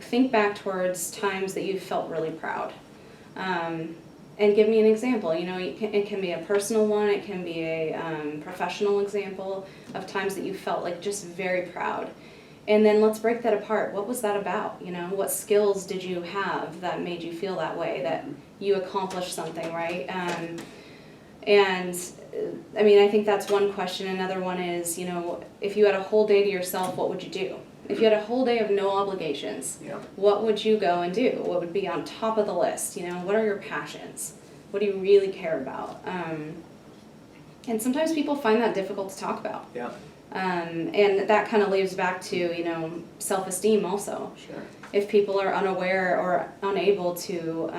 think back towards times that you felt really proud. And give me an example. You know, it can be a personal one, it can be a professional example of times that you felt like just very proud. And then let's break that apart. What was that about? You know, what skills did you have that made you feel that way, that you accomplished something, right? And I mean, I think that's one question. Another one is, you know, if you had a whole day to yourself, what would you do? If you had a whole day of no obligations, what would you go and do? What would be on top of the list? You know, what are your passions? What do you really care about? And sometimes people find that difficult to talk about. Yeah. And that kind of leads back to, you know, self-esteem also. Sure. If people are unaware or unable to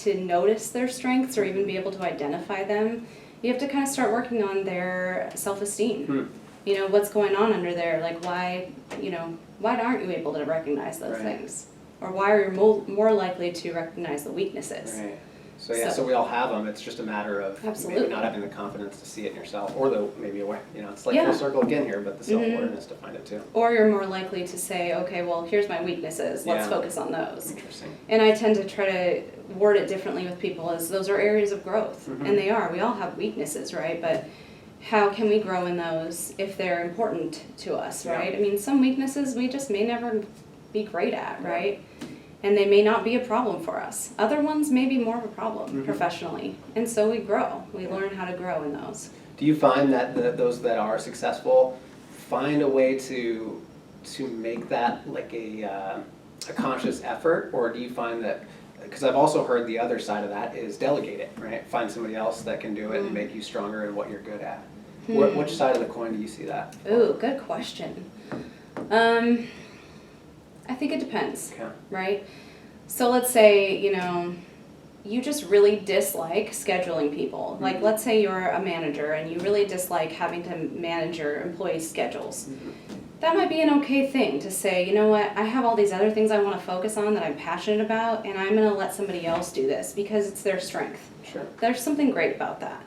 notice their strengths or even be able to identify them, you have to kind of start working on their self-esteem. You know, what's going on under there? Like, why aren't you able to recognize those things? Or why are you more likely to recognize the weaknesses? Right. So we all have them. It's just a matter of maybe not having the confidence to see it in yourself, or maybe aware. You know, it's like full circle again here, but the self-awareness to find it too. Or you're more likely to say, okay, well, here's my weaknesses. Let's focus on those. Interesting. And I tend to try to word it differently with people as those are areas of growth, and they are. We all have weaknesses, right? But how can we grow in those if they're important to us, right? I mean, some weaknesses we just may never be great at, right? And they may not be a problem for us. Other ones may be more of a problem professionally. And so we grow. We learn how to grow in those. Do you find that those that are successful find a way to make that like a conscious effort? Or do you find that, because I've also heard the other side of that is delegate it, right? Find somebody else that can do it and make you stronger in what you're good at. Which side of the coin do you see that? Ooh, good question. I think it depends, right? So let's say, you know, you just really dislike scheduling people. Like, let's say you're a manager and you really dislike having to manage your employees' schedules. That might be an okay thing to say, you know what, I have all these other things I want to focus on that I'm passionate about, and I'm going to let somebody else do this because it's their strength. Sure. There's something great about that.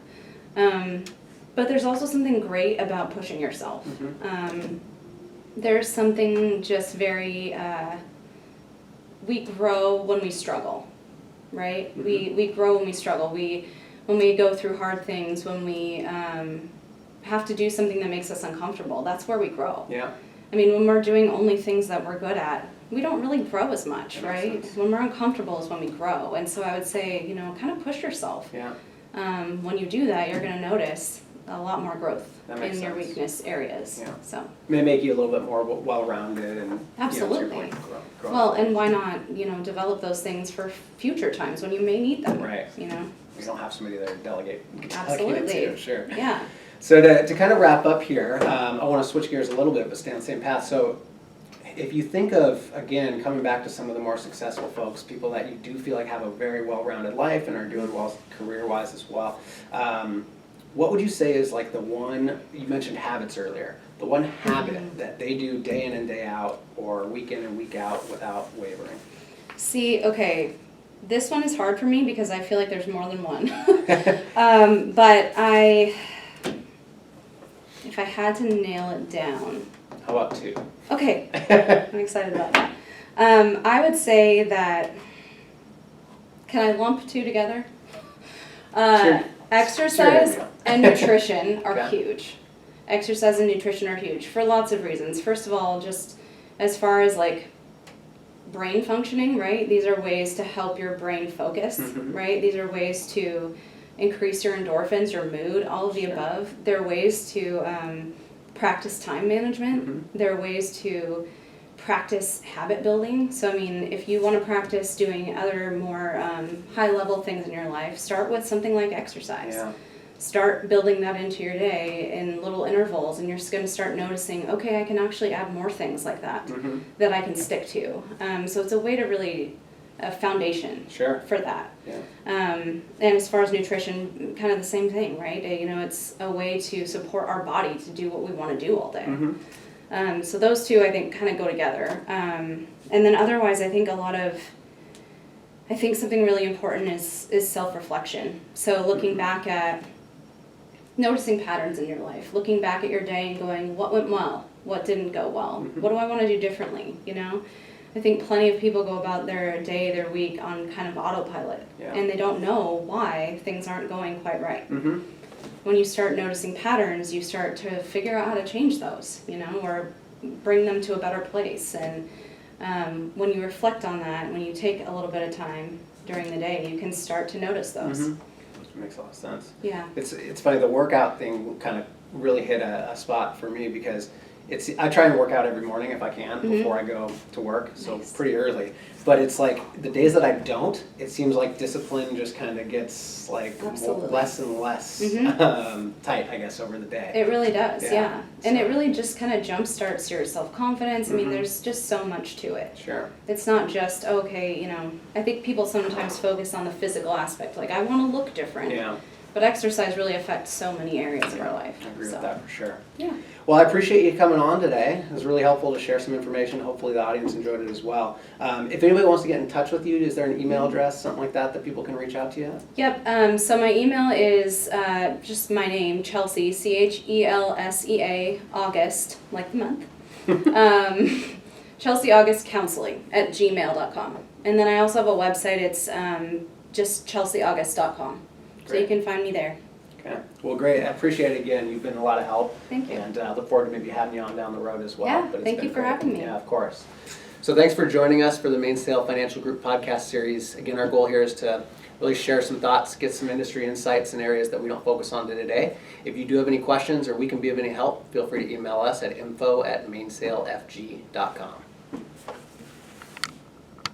But there's also something great about pushing yourself. There's something just very, we grow when we struggle, right? We grow when we struggle. When we go through hard things, when we have to do something that makes us uncomfortable, that's where we grow. Yeah. I mean, when we're doing only things that we're good at, we don't really grow as much, right? When we're uncomfortable is when we grow. And so I would say, you know, kind of push yourself. Yeah. When you do that, you're going to notice a lot more growth in your sense. Weakness areas. Yeah. So it may make you a little bit more well-rounded and absolutely. Grow. Well, and why not, you know, develop those things for future times when you may need them. Right. You know. You don't have somebody there to delegate. Absolutely. To, sure. Yeah. So to kind of wrap up here, I want to switch gears a little bit, but stay on the same path. So if you think of, again, coming back to some of the more successful folks, people that you do feel like have a very well-rounded life and are doing well career-wise as well, what would you say is like the one, you mentioned habits earlier, the one habit that they do day in and day out or week in and week out without wavering? See, okay, this one is hard for me because I feel like there's more than one. But if I had to nail it down. How about two? Okay, I'm excited about that. I would say that, can I lump two together? Sure. Exercise and nutrition are Okay. huge. Exercise and nutrition are huge for lots of reasons. First of all, just as far as like brain functioning, right? These are ways to help your brain focus, right? These are ways to increase your endorphins, your mood, all of the above. There are ways to practice time management. There are ways to practice habit building. So, I mean, if you want to practice doing other more high-level things in your life, start with something like exercise. Yeah. Start building that into your day in little intervals, and you're just going to start noticing, okay, I can actually add more things like that that I can stick to. So it's a way to really, a foundation for that. Yeah. And as far as nutrition, kind of the same thing, right? You know, it's a way to support our body to do what we want to do all day. So those two, I think, kind of go together. And then otherwise, I think something really important is self-reflection. So looking back at, noticing patterns in your life, looking back at your day and going, what went well? What didn't go well? What do I want to do differently, you know? I think plenty of people go about their day, their week on kind of autopilot, Yeah. and they don't know why things aren't going quite right. Mm-hmm. When you start noticing patterns, you start to figure out how to change those, or bring them to a better place. And when you reflect on that, when you take a little bit of time during the day, you can start to notice those. Mm-hmm. Makes a lot of sense. Yeah. It's funny, the workout thing kind of really hit a spot for me because I try and work out every morning if I can before I go to work, so Nice. pretty early. But it's like the days that I don't, it seems like discipline just kind of gets like Absolutely. less and less tight, I guess, over the day. It really does, yeah. And So- it really just kind of jumpstarts your self-confidence. I mean, there's just so much to it. Sure. It's not just, okay, I think people sometimes focus on the physical aspect, like I want to look different. Yeah, But exercise really affects so many areas of our life. I agree so. with that for sure. Yeah. Well, I appreciate you coming on today. It was really helpful to share some information. Hopefully the audience enjoyed it as well. If anybody wants to get in touch with you, is there an email address, something like that people can reach out to you at? Yep, so my email is just my name, Chelsea, CHELSEA, August, like the month. Chelsea August Counseling at gmail.com. And then I also have a website, it's just chelseaaugust.com. So you Great. can find me there. Okay. Well, great. I appreciate it again. You've been a lot of help. Thank you. And look forward to maybe having you on down the road as well. Yeah, But it's thank been you for great. having me. Yeah, of course. So thanks for joining us for the Mainsail Financial Group Podcast series. Again, our goal here is to really share some thoughts, get some industry insights in areas that we don't focus on today. If you do have any questions or we can be of any help, feel free to email us at info@mainsailfg.com.